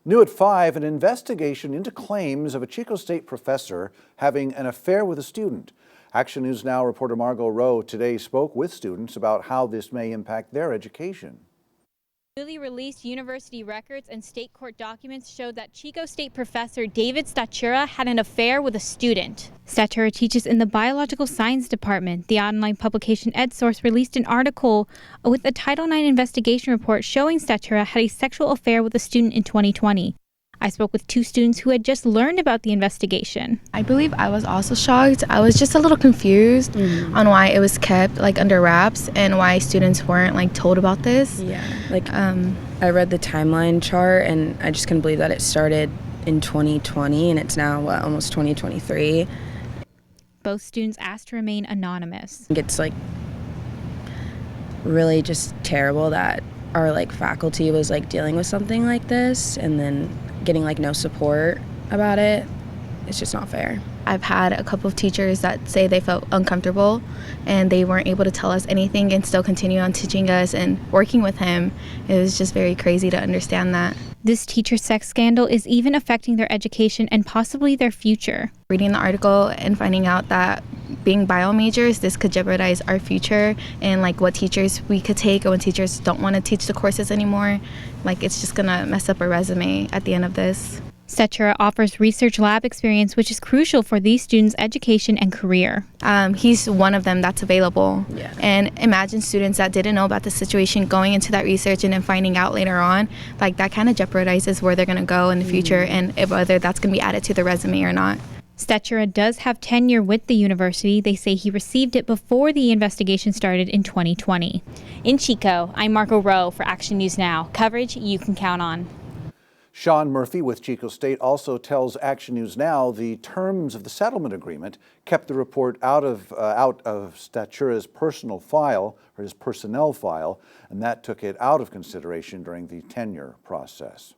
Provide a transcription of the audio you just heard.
New at 5, an investigation into claims of a Chico State professor having an affair with a student. Action News Now reporter Margot Rowe today spoke with students about how this may impact their education. Newly released university records and state court documents showed that Chico State professor David Statura had an affair with a student. Statura teaches in the biological science department. The online publication EdSource released an article with a Title IX investigation report showing Statura had a sexual affair with a student in 2020. I spoke with two students who had just learned about the investigation. I believe I was also shocked. I was just a little confused on why it was kept under wraps and why students weren't told about this. Yeah, I read the timeline chart and I just couldn't believe that it started in 2020 and it's now almost 2023. Both students asked to remain anonymous. It's really just terrible that our faculty was dealing with something like this and then getting no support about it. It's just not fair. I've had a couple of teachers that say they felt uncomfortable and they weren't able to tell us anything and still continue on teaching us and working with him. It was just very crazy to understand that. This teacher sex scandal is even affecting their education and possibly their future. Reading the article and finding out that being bio majors, this could jeopardize our future and what teachers we could take or when teachers don't want to teach the courses anymore. It's just gonna mess up our resume at the end of this. Statura offers research lab experience, which is crucial for these students' education and career. He's one of them that's available. Yeah. And imagine students that didn't know about the situation going into that research and then finding out later on, that kind of jeopardizes where they're going to go in the future and whether that's going to be added to the resume or not. Statura does have tenure with the university. They say he received it before the investigation started in 2020. In Chico, I'm Margot Rowe for Action News Now. Coverage you can count on. Sean Murphy with Chico State also tells Action News Now the terms of the settlement agreement kept the report out of Statura's personal file, or his personnel file, and that took it out of consideration during the tenure process.